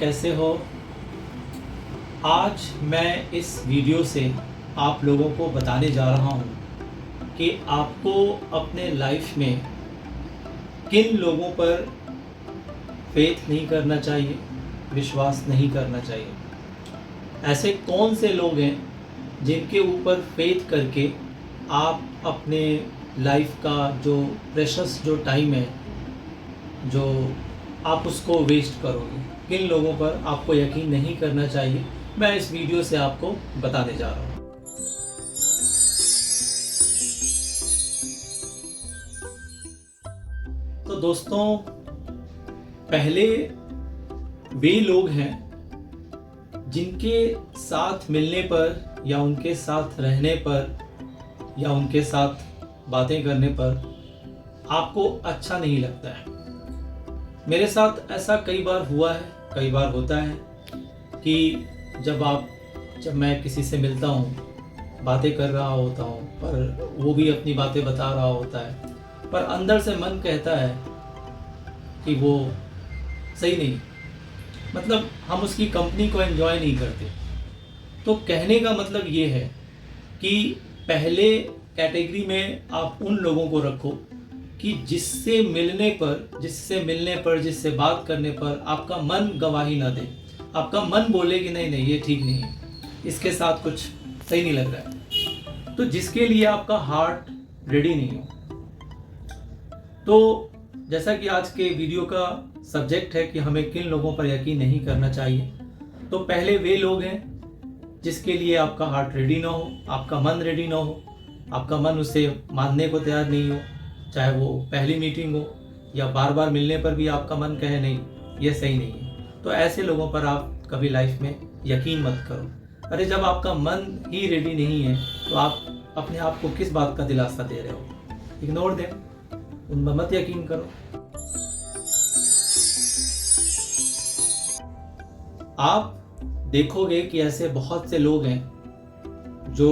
कैसे हो। आज मैं इस वीडियो से आप लोगों को बताने जा रहा हूँ कि आपको अपने लाइफ में किन लोगों पर फेथ नहीं करना चाहिए, विश्वास नहीं करना चाहिए। ऐसे कौन से लोग हैं जिनके ऊपर फेथ करके आप अपने लाइफ का जो प्रेशस जो टाइम है जो आप उसको वेस्ट करोगे, किन लोगों पर आपको यकीन नहीं करना चाहिए, मैं इस वीडियो से आपको बताने जा रहा हूँ। तो दोस्तों, पहले वे लोग हैं जिनके साथ मिलने पर या उनके साथ रहने पर या उनके साथ बातें करने पर आपको अच्छा नहीं लगता है। मेरे साथ ऐसा कई बार हुआ है, कई बार होता है कि जब मैं किसी से मिलता हूँ, बातें कर रहा होता हूँ, पर वो भी अपनी बातें बता रहा होता है, पर अंदर से मन कहता है कि वो सही नहीं, मतलब हम उसकी कंपनी को एंजॉय नहीं करते। तो कहने का मतलब ये है कि पहले कैटेगरी में आप उन लोगों को रखो कि जिससे मिलने पर जिससे बात करने पर आपका मन गवाही ना दे, आपका मन बोले कि नहीं नहीं ये ठीक नहीं है, इसके साथ कुछ सही नहीं लग रहा है, तो जिसके लिए आपका हार्ट रेडी नहीं हो। तो जैसा कि आज के वीडियो का सब्जेक्ट है कि हमें किन लोगों पर यकीन नहीं करना चाहिए, तो पहले वे लोग हैं जिसके लिए आपका हार्ट रेडी ना हो, आपका मन रेडी ना हो, आपका मन उसे मानने को तैयार नहीं हो, चाहे वो पहली मीटिंग हो या बार बार मिलने पर भी आपका मन कहे नहीं ये सही नहीं है। तो ऐसे लोगों पर आप कभी लाइफ में यकीन मत करो। अरे जब आपका मन ही रेडी नहीं है तो आप अपने आप को किस बात का दिलासा दे रहे हो? इग्नोर दें, उन पर मत यकीन करो। आप देखोगे कि ऐसे बहुत से लोग हैं जो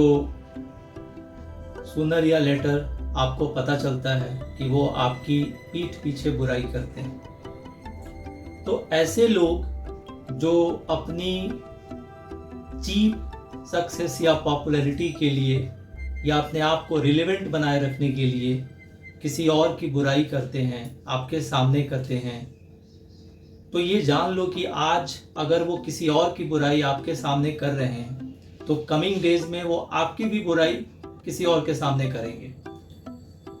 सूनर या लेटर आपको पता चलता है कि वो आपकी पीठ पीछे बुराई करते हैं। तो ऐसे लोग जो अपनी चीप सक्सेस या पॉपुलैरिटी के लिए या अपने आप को रिलेवेंट बनाए रखने के लिए किसी और की बुराई करते हैं, आपके सामने करते हैं, तो ये जान लो कि आज अगर वो किसी और की बुराई आपके सामने कर रहे हैं तो कमिंग डेज में वो आपकी भी बुराई किसी और के सामने करेंगे।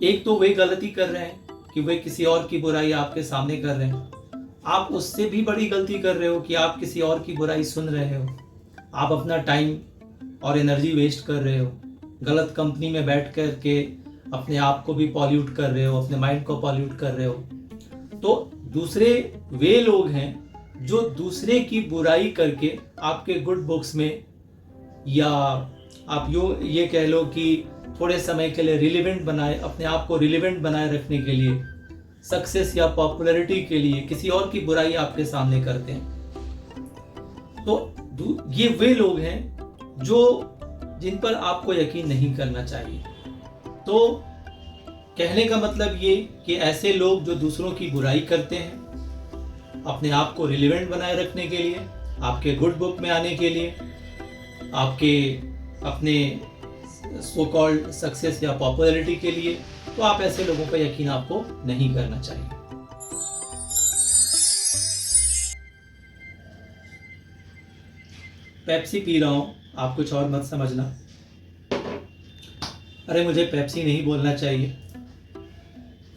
एक तो वे गलती कर रहे हैं कि वे किसी और की बुराई आपके सामने कर रहे हैं, आप उससे भी बड़ी गलती कर रहे हो कि आप किसी और की बुराई सुन रहे हो। आप अपना टाइम और एनर्जी वेस्ट कर रहे हो, गलत कंपनी में बैठ कर के अपने आप को भी पॉल्यूट कर रहे हो, अपने माइंड को पॉल्यूट कर रहे हो। तो दूसरे वे लोग हैं जो दूसरे की बुराई करके आपके गुड बुक्स में, या आप ये कह लो कि थोड़े समय के लिए रिलेवेंट बनाए, अपने आप को रिलेवेंट बनाए रखने के लिए, सक्सेस या पॉपुलैरिटी के लिए किसी और की बुराई आपके सामने करते हैं। तो ये वे लोग हैं जिन पर आपको यकीन नहीं करना चाहिए। तो कहने का मतलब ये कि ऐसे लोग जो दूसरों की बुराई करते हैं अपने आप को रिलेवेंट बनाए रखने के लिए, आपके गुड बुक में आने के लिए, आपके अपने सो कॉल्ड सक्सेस या पॉपुलैरिटी के लिए, तो आप ऐसे लोगों पर यकीन आपको नहीं करना चाहिए। पेप्सी पी रहा हूं, आप कुछ और मत समझना। अरे मुझे पेप्सी नहीं बोलना चाहिए,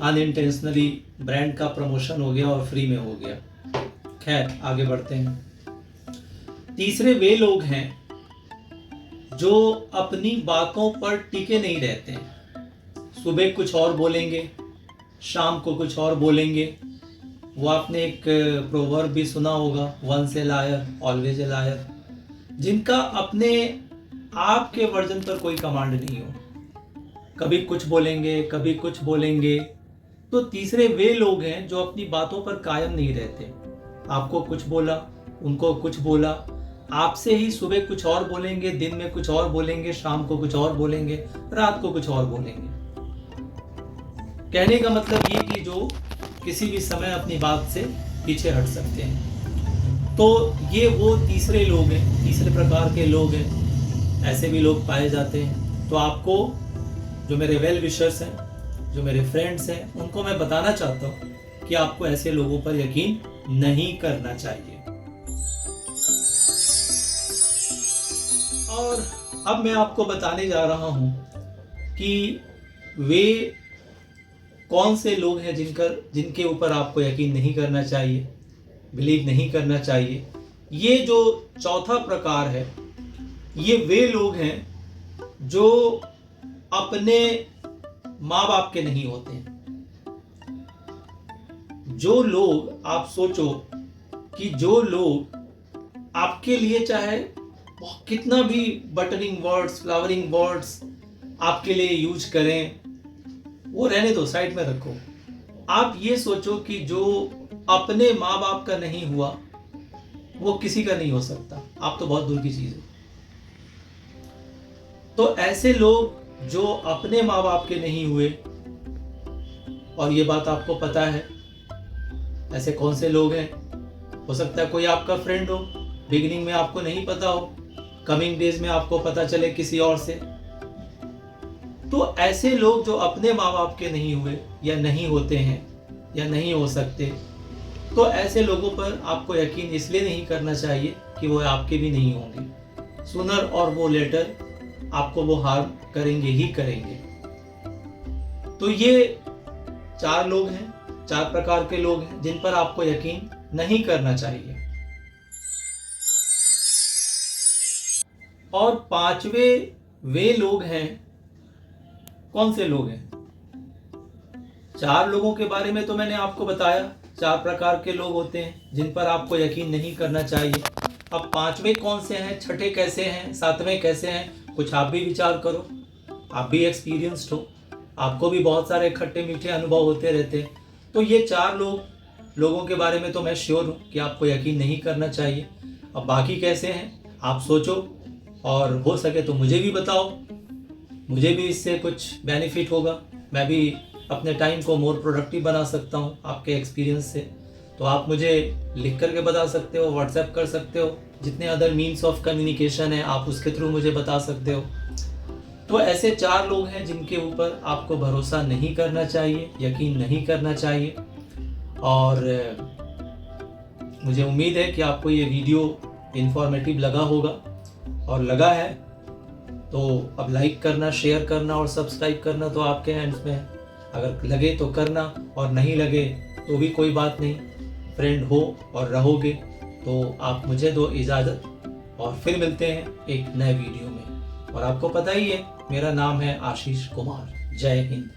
अनइंटेंशनली ब्रांड का प्रमोशन हो गया और फ्री में हो गया। खैर आगे बढ़ते हैं। तीसरे वे लोग हैं जो अपनी बातों पर टिके नहीं रहते हैं। सुबह कुछ और बोलेंगे, शाम को कुछ और बोलेंगे। वो आपने एक प्रोवर्ब भी सुना होगा, once a liar always a liar, जिनका अपने आप के वर्जन पर कोई कमांड नहीं हो, कभी कुछ बोलेंगे कभी कुछ बोलेंगे। तो तीसरे वे लोग हैं जो अपनी बातों पर कायम नहीं रहते। आपको कुछ बोला, उनको कुछ बोला, आपसे ही सुबह कुछ और बोलेंगे, दिन में कुछ और बोलेंगे, शाम को कुछ और बोलेंगे, रात को कुछ और बोलेंगे। कहने का मतलब ये कि जो किसी भी समय अपनी बात से पीछे हट सकते हैं। तो ये वो तीसरे लोग हैं, तीसरे प्रकार के लोग हैं, ऐसे भी लोग पाए जाते हैं। तो आपको, जो मेरे वेल विशर्स हैं, जो मेरे फ्रेंड्स हैं, उनको मैं बताना चाहता हूँ कि आपको ऐसे लोगों पर यकीन नहीं करना चाहिए। और अब मैं आपको बताने जा रहा हूँ कि वे कौन से लोग हैं जिनके ऊपर आपको यकीन नहीं करना चाहिए, बिलीव नहीं करना चाहिए। ये जो चौथा प्रकार है, ये वे लोग हैं जो अपने माँ बाप के नहीं होते हैं। जो लोग, आप सोचो कि जो लोग आपके लिए चाहे कितना भी बटरिंग वर्ड्स, फ्लावरिंग वर्ड्स आपके लिए यूज करें, वो रहने दो, साइड में रखो। आप ये सोचो कि जो अपने माँ बाप का नहीं हुआ वो किसी का नहीं हो सकता, आप तो बहुत दूर की चीज है। तो ऐसे लोग जो अपने माँ बाप के नहीं हुए, और ये बात आपको पता है, ऐसे कौन से लोग हैं? हो सकता है कोई आपका फ्रेंड हो, बिगिनिंग में आपको नहीं पता हो, कमिंग डेज में आपको पता चले किसी और से। तो ऐसे लोग जो अपने माँ बाप के नहीं हुए या नहीं होते हैं या नहीं हो सकते, तो ऐसे लोगों पर आपको यकीन इसलिए नहीं करना चाहिए कि वो आपके भी नहीं होंगे। सूनर और वो लेटर आपको वो हार्म करेंगे ही करेंगे। तो ये 4 लोग हैं, 4 प्रकार के लोग हैं जिन पर आपको यकीन नहीं करना चाहिए। और 5वें वे लोग हैं, कौन से लोग हैं? 4 लोगों के बारे में तो मैंने आपको बताया, 4 प्रकार के लोग होते हैं जिन पर आपको यकीन नहीं करना चाहिए। अब 5वें कौन से हैं, 6ठे कैसे हैं, 7वें कैसे हैं, कुछ आप भी विचार करो। आप भी एक्सपीरियंस्ड हो, आपको भी बहुत सारे खट्टे मीठे अनुभव होते रहते हैं। तो ये 4 लोगों के बारे में तो मैं श्योर हूँ कि आपको यकीन नहीं करना चाहिए। अब बाकी कैसे हैं आप सोचो, और हो सके तो मुझे भी बताओ, मुझे भी इससे कुछ बेनिफिट होगा। मैं भी अपने टाइम को मोर प्रोडक्टिव बना सकता हूँ आपके एक्सपीरियंस से। तो आप मुझे लिख करके बता सकते हो, व्हाट्सएप कर सकते हो, जितने अदर मीन्स ऑफ कम्युनिकेशन है आप उसके थ्रू मुझे बता सकते हो। तो ऐसे 4 लोग हैं जिनके ऊपर आपको भरोसा नहीं करना चाहिए, यकीन नहीं करना चाहिए। और मुझे उम्मीद है कि आपको ये वीडियो इन्फॉर्मेटिव लगा होगा, और लगा है तो अब लाइक करना, शेयर करना और सब्सक्राइब करना तो आपके हैंड्स में है। अगर लगे तो करना, और नहीं लगे तो भी कोई बात नहीं, फ्रेंड हो और रहोगे। तो आप मुझे दो इजाज़त, और फिर मिलते हैं एक नए वीडियो में। और आपको पता ही है मेरा नाम है आशीष कुमार। जय हिंद।